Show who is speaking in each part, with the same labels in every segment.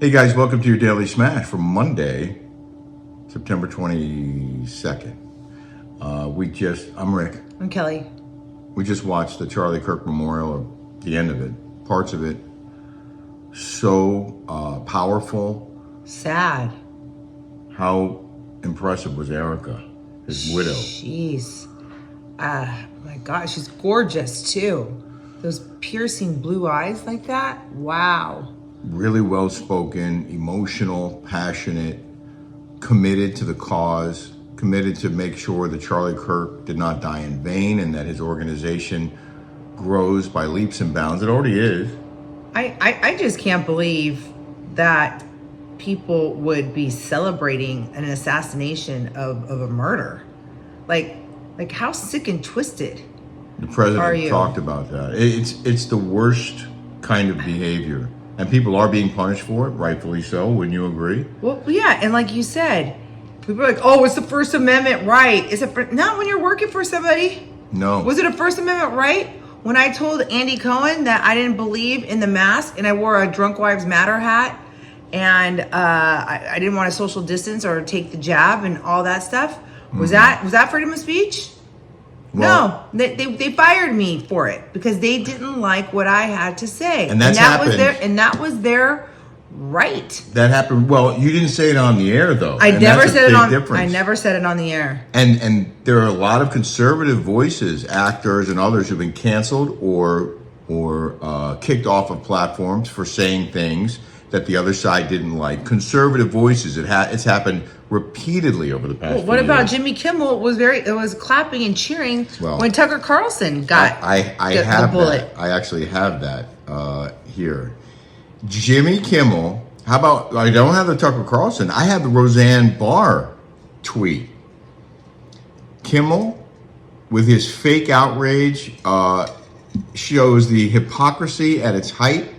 Speaker 1: Hey guys, welcome to your Daily Smash for Monday, September 22nd. I'm Rick.
Speaker 2: I'm Kelly.
Speaker 1: We just watched the Charlie Kirk Memorial, or the end of it, parts of it. So powerful.
Speaker 2: Sad.
Speaker 1: How impressive was Erica, his widow?
Speaker 2: Jeez. My God, she's gorgeous too. Those piercing blue eyes like that. Wow.
Speaker 1: Really well-spoken, emotional, passionate, committed to the cause, committed to make sure that Charlie Kirk did not die in vain and that his organization grows by leaps and bounds. It already is.
Speaker 2: I just can't believe that people would be celebrating an assassination of a murder. Like how sick and twisted
Speaker 1: The
Speaker 2: are
Speaker 1: president
Speaker 2: you?
Speaker 1: talked about that. It's the worst kind of behavior. And people are being punished for it, rightfully so. Wouldn't you agree?
Speaker 2: Well, yeah, and like you said, people are like, "Oh, it's the First Amendment right." Is it not when you're working for somebody?
Speaker 1: No.
Speaker 2: Was it a First Amendment right when I told Andy Cohen that I didn't believe in the mask and I wore a Drunk Wives Matter hat and I didn't want to social distance or take the jab and all that stuff? Was that freedom of speech?
Speaker 1: Well,
Speaker 2: No, they fired me for it because they didn't like what I had to say,
Speaker 1: And that
Speaker 2: was their right.
Speaker 1: That happened. Well, you didn't say it on the air, though.
Speaker 2: I
Speaker 1: and
Speaker 2: never
Speaker 1: that's a
Speaker 2: said it
Speaker 1: big
Speaker 2: on.
Speaker 1: difference.
Speaker 2: I never said it on the air.
Speaker 1: And there are a lot of conservative voices, actors and others who've been canceled or kicked off of platforms for saying things that the other side didn't like. Conservative voices. It's happened repeatedly over the past.
Speaker 2: Well, what
Speaker 1: few
Speaker 2: about
Speaker 1: years.
Speaker 2: Jimmy Kimmel? Was clapping and cheering
Speaker 1: Well,
Speaker 2: when Tucker Carlson got
Speaker 1: I have
Speaker 2: the bullet.
Speaker 1: that. I actually have that here. Jimmy Kimmel. How about, I don't have the Tucker Carlson. I have the Roseanne Barr tweet. Kimmel, with his fake outrage, shows the hypocrisy at its height.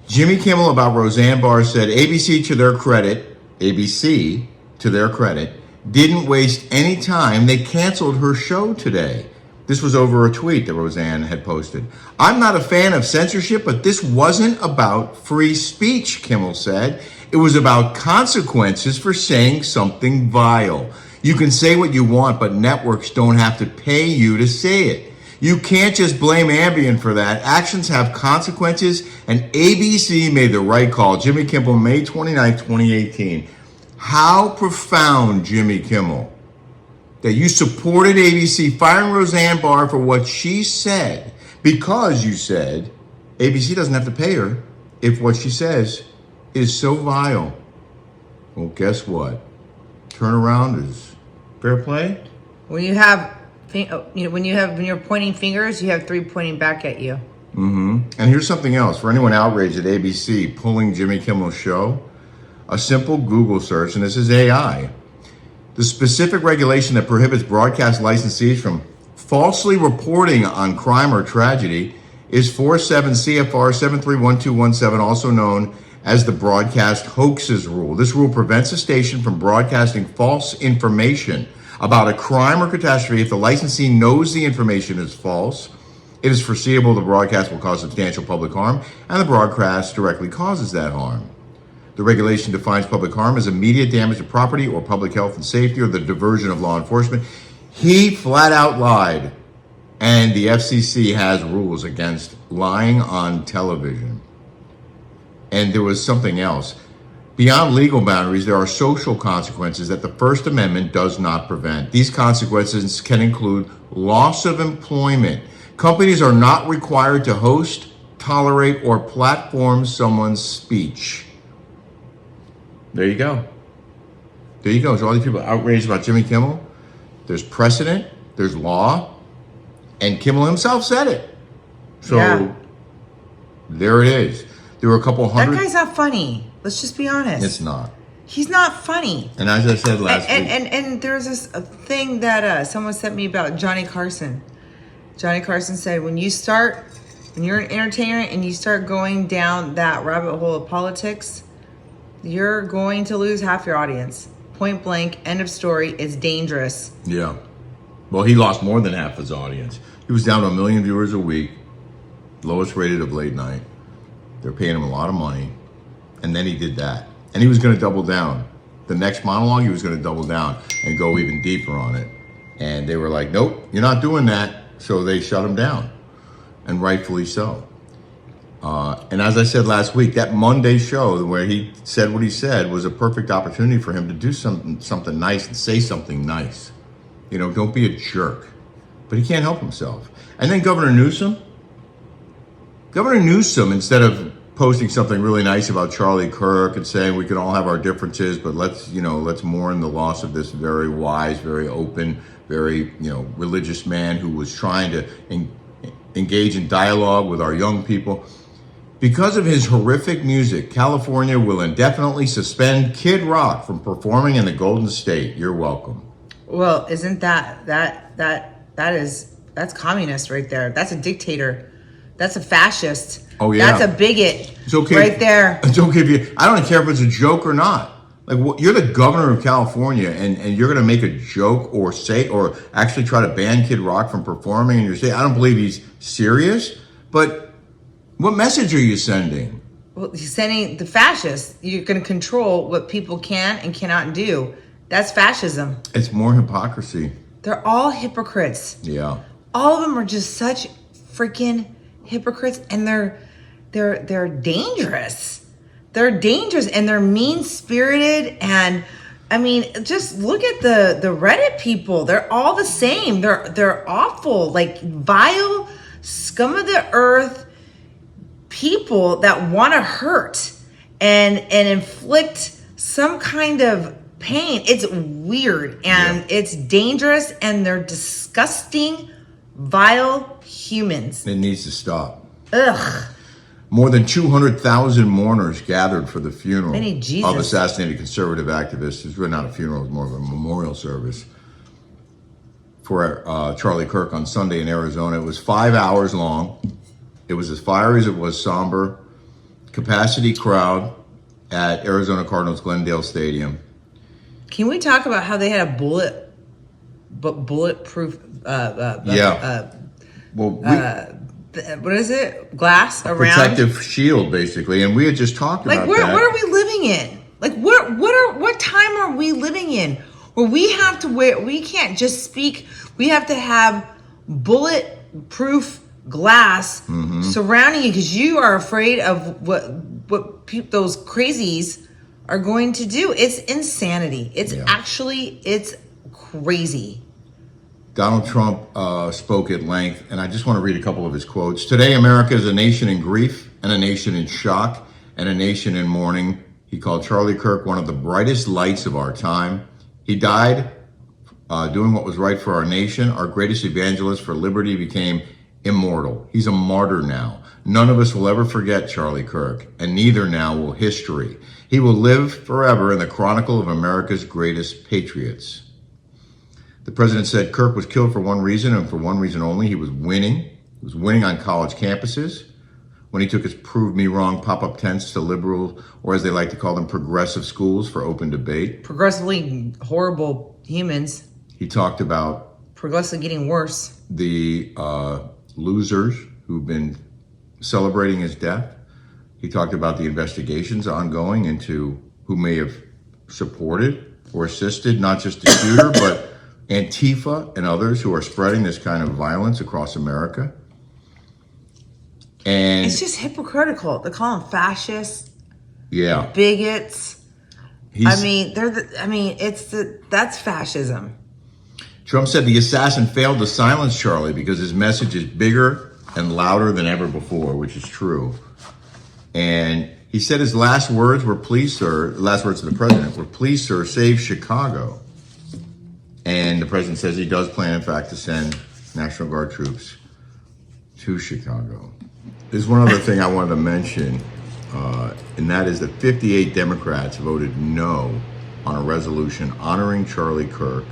Speaker 1: Jimmy Kimmel about Roseanne Barr said, ABC to their credit, didn't waste any time. They canceled her show today. This was over a tweet that Roseanne had posted. I'm not a fan of censorship, but this wasn't about free speech, Kimmel said. It was about consequences for saying something vile. You can say what you want, but networks don't have to pay you to say it. You can't just blame Ambien for that. Actions have consequences, and ABC made the right call. Jimmy Kimmel, May 29, 2018. How profound, Jimmy Kimmel, that you supported ABC firing Roseanne Barr for what she said because you said ABC doesn't have to pay her if what she says is so vile. Well, guess what? Turnaround is fair play.
Speaker 2: When you're pointing fingers, you have three pointing back at you.
Speaker 1: And here's something else. For anyone outraged at ABC pulling Jimmy Kimmel's show, a simple Google search, and this is AI. The specific regulation that prohibits broadcast licensees from falsely reporting on crime or tragedy is 47 CFR 731217, also known as the Broadcast Hoaxes Rule. This rule prevents a station from broadcasting false information about a crime or catastrophe if the licensee knows the information is false, it is foreseeable the broadcast will cause substantial public harm, and the broadcast directly causes that harm. The regulation defines public harm as immediate damage to property or public health and safety or the diversion of law enforcement. He flat out lied, and the FCC has rules against lying on television. And there was something else. Beyond legal boundaries, there are social consequences that the First Amendment does not prevent. These consequences can include loss of employment. Companies are not required to host, tolerate, or platform someone's speech. There you go. So all these people outraged about Jimmy Kimmel, there's precedent, there's law, and Kimmel himself said it. So
Speaker 2: Yeah.
Speaker 1: There it is. There were a couple hundred.
Speaker 2: That guy's not funny. Let's just be honest.
Speaker 1: It's not.
Speaker 2: He's not funny.
Speaker 1: And as I said last week.
Speaker 2: And there's this thing that someone sent me about Johnny Carson. Johnny Carson said, when you're an entertainer and you start going down that rabbit hole of politics, you're going to lose half your audience. Point blank, end of story. It's dangerous.
Speaker 1: Yeah. Well, he lost more than half his audience. He was down to 1 million viewers a week, lowest rated of late night. They're paying him a lot of money. And then he did that. And he was going to double down. The next monologue, he was going to double down and go even deeper on it. And they were like, nope, you're not doing that. So they shut him down. And rightfully so. And as I said last week, that Monday show where he said what he said was a perfect opportunity for him to do something nice and say something nice. You know, don't be a jerk. But he can't help himself. And then Governor Newsom, instead of posting something really nice about Charlie Kirk and saying we can all have our differences, but let's mourn the loss of this very wise, very open, very, religious man who was trying to engage in dialogue with our young people. Because of his horrific music, California will indefinitely suspend Kid Rock from performing in the Golden State. You're welcome.
Speaker 2: Well, isn't that's communist right there. That's a dictator. That's a fascist.
Speaker 1: Oh yeah.
Speaker 2: That's a bigot.
Speaker 1: It's okay.
Speaker 2: Right there.
Speaker 1: It's okay if you. I don't care if it's a joke or not. Like, you're the governor of California, and you're going to make a joke or actually try to ban Kid Rock from performing in your state. I don't believe he's serious. But what message are you sending?
Speaker 2: Well, he's sending the fascists. You're going to control what people can and cannot do. That's fascism.
Speaker 1: It's more hypocrisy.
Speaker 2: They're all hypocrites.
Speaker 1: Yeah.
Speaker 2: All of them are just such freaking hypocrites, and they're dangerous. They're dangerous, and they're mean-spirited, and I mean, just look at the Reddit people. They're all the same. They're awful, like vile, scum of the earth people that want to hurt and inflict some kind of pain. It's weird, and it's dangerous, and they're disgusting, vile humans.
Speaker 1: It needs to stop.
Speaker 2: Ugh.
Speaker 1: More than 200,000 mourners gathered for the funeral
Speaker 2: Jesus.
Speaker 1: of assassinated conservative activists. It's really not a funeral, it was more of a memorial service for Charlie Kirk on Sunday in Arizona. It was 5 hours long. It was as fiery as it was somber. Capacity crowd at Arizona Cardinals Glendale Stadium.
Speaker 2: Can we talk about how they had a bulletproof what is it? Glass around?
Speaker 1: Protective shield, basically. And we had just talked about that.
Speaker 2: What are we living in? Like, what time are we living in? Where we have to wear, we can't just speak. We have to have bulletproof glass surrounding you because you are afraid of what those crazies are going to do. It's insanity. It's crazy.
Speaker 1: Donald Trump spoke at length, and I just want to read a couple of his quotes. Today, America is a nation in grief and a nation in shock and a nation in mourning. He called Charlie Kirk one of the brightest lights of our time. He died doing what was right for our nation. Our greatest evangelist for liberty became immortal. He's a martyr now. None of us will ever forget Charlie Kirk, and neither now will history. He will live forever in the chronicle of America's greatest patriots. The president said Kirk was killed for one reason, and for one reason only. He was winning. He was winning on college campuses when he took his prove me wrong pop-up tents to liberal, or as they like to call them, progressive schools for open debate.
Speaker 2: Progressively horrible humans.
Speaker 1: He talked about
Speaker 2: progressively getting worse.
Speaker 1: The losers who've been celebrating his death. He talked about the investigations ongoing into who may have supported or assisted not just the shooter, but Antifa and others who are spreading this kind of violence across America. And
Speaker 2: it's just hypocritical. They call them fascists.
Speaker 1: Yeah.
Speaker 2: Bigots. That's fascism.
Speaker 1: Trump said the assassin failed to silence Charlie because his message is bigger and louder than ever before, which is true. And he said his last words were, please, sir, last words to the president were, please, sir, save Chicago. And the president says he does plan, in fact, to send National Guard troops to Chicago. There's one other thing I wanted to mention, and that is that 58 Democrats voted no on a resolution honoring Charlie Kirk.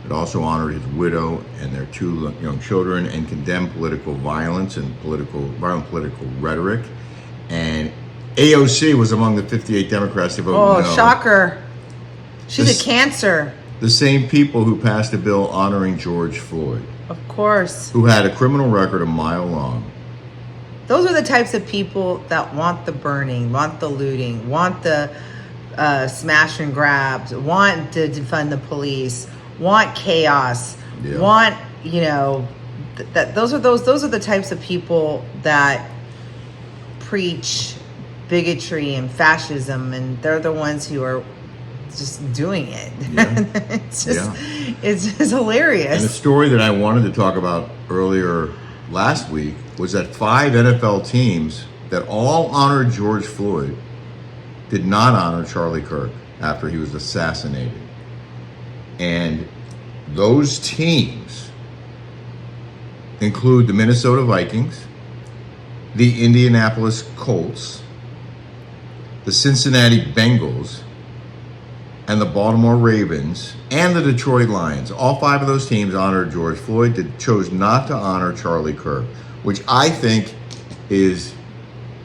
Speaker 1: It also honored his widow and their two young children and condemned political violence and violent political rhetoric. And AOC was among the 58 Democrats that voted no.
Speaker 2: Oh, shocker. She's a cancer.
Speaker 1: The same people who passed a bill honoring George Floyd.
Speaker 2: Of course.
Speaker 1: Who had a criminal record a mile long.
Speaker 2: Those are the types of people that want the burning, want the looting, want the smash and grabs, want to defund the police, want chaos, want, you know, those are the types of people that preach bigotry and fascism, and they're the ones who are just doing it. It's just hilarious.
Speaker 1: And the story that I wanted to talk about earlier last week was that 5 NFL teams that all honored George Floyd did not honor Charlie Kirk after he was assassinated. And those teams include the Minnesota Vikings, the Indianapolis Colts, the Cincinnati Bengals, and the Baltimore Ravens, and the Detroit Lions. All 5 of those teams honored George Floyd, chose not to honor Charlie Kirk, which I think is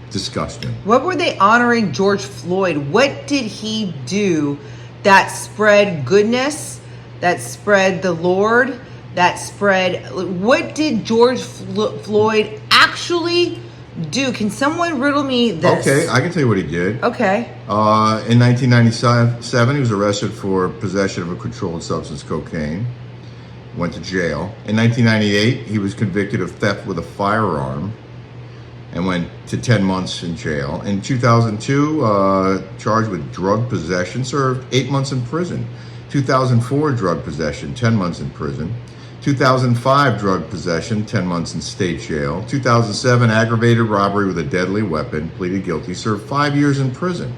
Speaker 1: disgusting.
Speaker 2: What were they honoring George Floyd? What did he do that spread goodness, that spread the Lord, that spread... What did George Floyd actually do? Can someone riddle me this?
Speaker 1: Okay, I can tell you what he did.
Speaker 2: Okay.
Speaker 1: In 1997, he was arrested for possession of a controlled substance, cocaine. Went to jail. In 1998, he was convicted of theft with a firearm and went to 10 months in jail. In 2002, charged with drug possession, served 8 months in prison. 2004, drug possession, 10 months in prison. 2005, drug possession, 10 months in state jail. 2007, aggravated robbery with a deadly weapon, pleaded guilty, served 5 years in prison.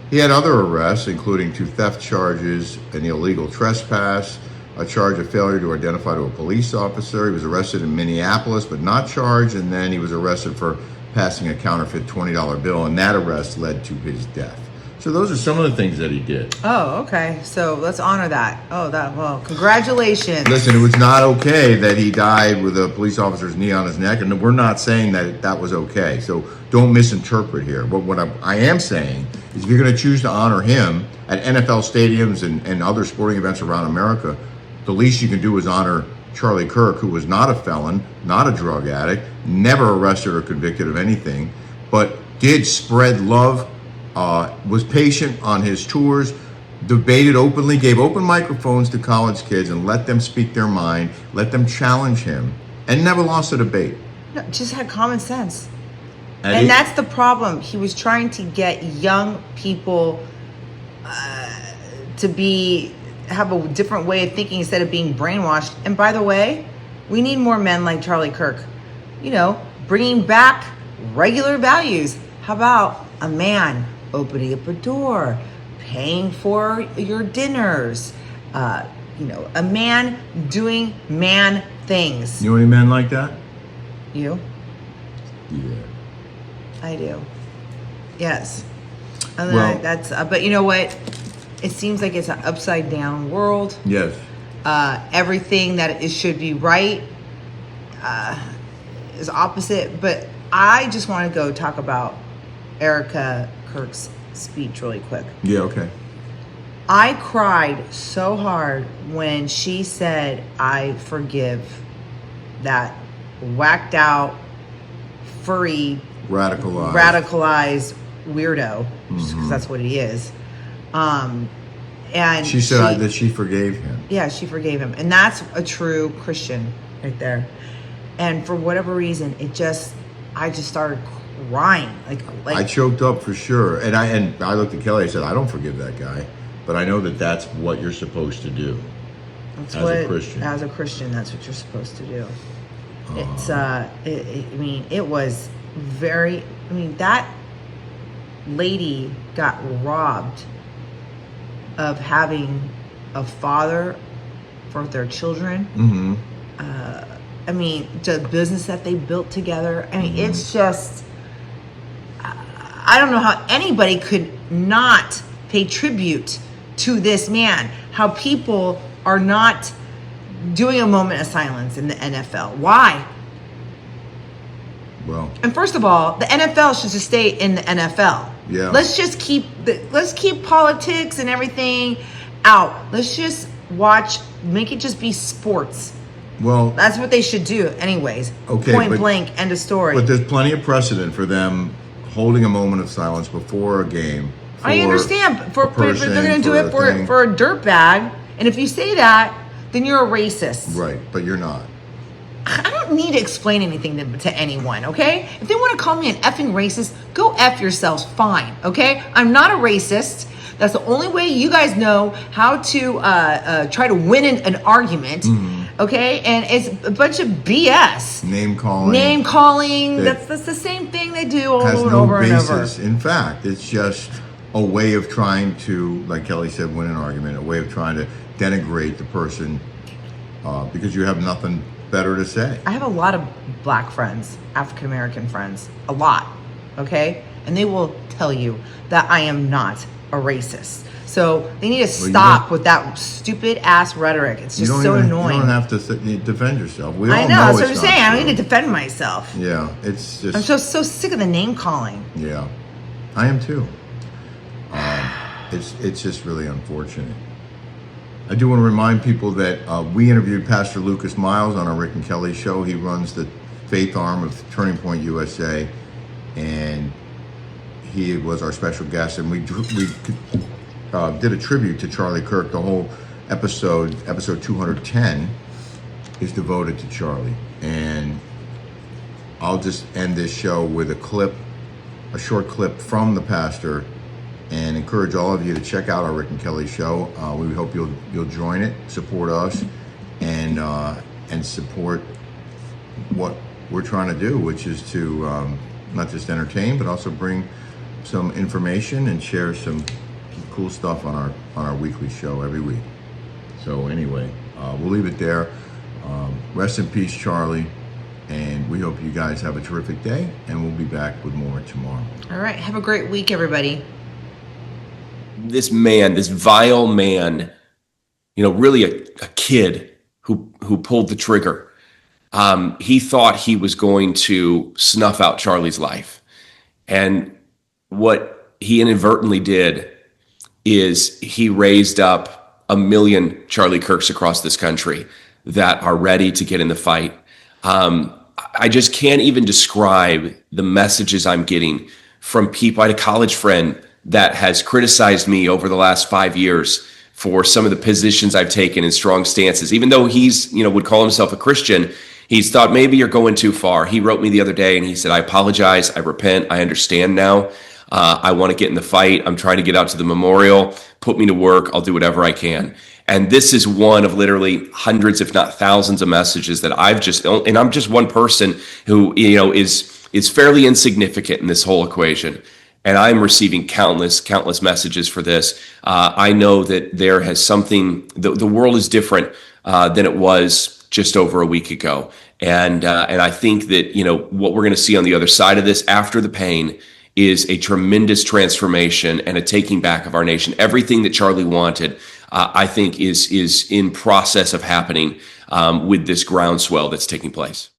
Speaker 1: He had other arrests, including 2 theft charges, an illegal trespass, a charge of failure to identify to a police officer. He was arrested in Minneapolis, but not charged, and then he was arrested for passing a counterfeit $20 bill, and that arrest led to his death. So those are some of the things that he did.
Speaker 2: Oh, okay. So let's honor that. Well, congratulations.
Speaker 1: Listen, it was not okay that he died with a police officer's knee on his neck, and we're not saying that that was okay. So don't misinterpret here. But what I am saying is if you're going to choose to honor him at NFL stadiums and other sporting events around America, the least you can do is honor Charlie Kirk, who was not a felon, not a drug addict, never arrested or convicted of anything, but did spread love, was patient on his tours, debated openly, gave open microphones to college kids and let them speak their mind, let them challenge him, and never lost a debate.
Speaker 2: No, just had common sense. And that's the problem. He was trying to get young people to have a different way of thinking instead of being brainwashed. And by the way, we need more men like Charlie Kirk. You know, bringing back regular values. How about a man opening up a door, paying for your dinners, you know, a man doing man things.
Speaker 1: You know any men like that?
Speaker 2: You?
Speaker 1: Yeah.
Speaker 2: I do. Yes.
Speaker 1: Well,
Speaker 2: that's but you know what? It seems like it's an upside down world.
Speaker 1: Yes.
Speaker 2: Everything that it should be right is opposite. But I just want to go talk about Erica Kirk's speech really quick.
Speaker 1: Yeah, okay.
Speaker 2: I cried so hard when she said, I forgive that whacked out, furry, radicalized weirdo, because that's what he is. And
Speaker 1: she said that she forgave him.
Speaker 2: Yeah, she forgave him. And that's a true Christian right there. And for whatever reason, I just started crying. Like
Speaker 1: I choked up for sure. And I looked at Kelly, I said, I don't forgive that guy. But I know that that's what you're supposed to do as a Christian.
Speaker 2: As a Christian, that's what you're supposed to do. It's, it was very, that lady got robbed of having a father for their children.
Speaker 1: Mm-hmm.
Speaker 2: The business that they built together. It's just, I don't know how anybody could not pay tribute to this man. How people are not doing a moment of silence in the NFL. Why?
Speaker 1: Well,
Speaker 2: and first of all, the NFL should just stay in the NFL.
Speaker 1: Yeah.
Speaker 2: Let's keep politics and everything out. Let's just make it just be sports.
Speaker 1: Well,
Speaker 2: That's what they should do anyways.
Speaker 1: Okay,
Speaker 2: Point
Speaker 1: but-
Speaker 2: blank, end of story.
Speaker 1: but there's plenty of precedent for them holding a moment of silence before a game.
Speaker 2: I
Speaker 1: for
Speaker 2: understand,
Speaker 1: a
Speaker 2: but
Speaker 1: person,
Speaker 2: they're going to do
Speaker 1: a
Speaker 2: it
Speaker 1: thing.
Speaker 2: for a dirtbag. And if you say that, then you're a racist.
Speaker 1: Right, but you're not.
Speaker 2: I don't need to explain anything to anyone, okay? If they want to call me an effing racist, go F yourselves, fine, okay? I'm not a racist. That's the only way you guys know how to try to win an argument, okay? And it's a bunch of BS.
Speaker 1: Name calling.
Speaker 2: Name calling,
Speaker 1: That
Speaker 2: that's the same thing they do over
Speaker 1: has
Speaker 2: and
Speaker 1: no
Speaker 2: over and over.
Speaker 1: basis. In fact, it's just a way of trying to, like Kelly said, win an argument, a way of trying to denigrate the person because you have nothing better to say.
Speaker 2: I have a lot of black friends, African American friends, a lot, okay? And they will tell you that I am not a racist. So they need to stop with that stupid ass rhetoric. It's just so annoying.
Speaker 1: You don't have to defend yourself. We all
Speaker 2: I know,
Speaker 1: know
Speaker 2: that's what I'm
Speaker 1: it's
Speaker 2: saying.
Speaker 1: not
Speaker 2: I need to
Speaker 1: true.
Speaker 2: defend myself.
Speaker 1: Yeah, it's just.
Speaker 2: I'm so sick of the name calling.
Speaker 1: Yeah, I am too. It's just really unfortunate. I do want to remind people that we interviewed Pastor Lucas Miles on our Rick and Kelly show. He runs the faith arm of Turning Point USA, and he was our special guest. And we did a tribute to Charlie Kirk. The whole episode 210, is devoted to Charlie. And I'll just end this show with a short clip from the pastor, and encourage all of you to check out our Rick and Kelly show. We hope you'll join it, support us, and support what we're trying to do, which is to not just entertain, but also bring some information and share some cool stuff on our weekly show every week. So anyway, we'll leave it there. Rest in peace, Charlie. And we hope you guys have a terrific day, and we'll be back with more tomorrow.
Speaker 2: All right, have a great week, everybody.
Speaker 3: This man, this vile man, really a kid who pulled the trigger. He thought he was going to snuff out Charlie's life. And what he inadvertently did is he raised up 1 million Charlie Kirks across this country that are ready to get in the fight. I just can't even describe the messages I'm getting from people. I had a college friend that has criticized me over the last 5 years for some of the positions I've taken in strong stances. Even though he's, would call himself a Christian, he's thought maybe you're going too far. He wrote me the other day and he said, I apologize. I repent. I understand now. I want to get in the fight. I'm trying to get out to the memorial. Put me to work. I'll do whatever I can. And this is one of literally hundreds, if not thousands, of messages that and I'm just one person who, is fairly insignificant in this whole equation. And I'm receiving countless messages for this. I know that there has something, the world is different than it was just over a week ago. And I think that, what we're going to see on the other side of this after the pain is a tremendous transformation and a taking back of our nation. Everything that Charlie wanted, I think is in process of happening with this groundswell that's taking place.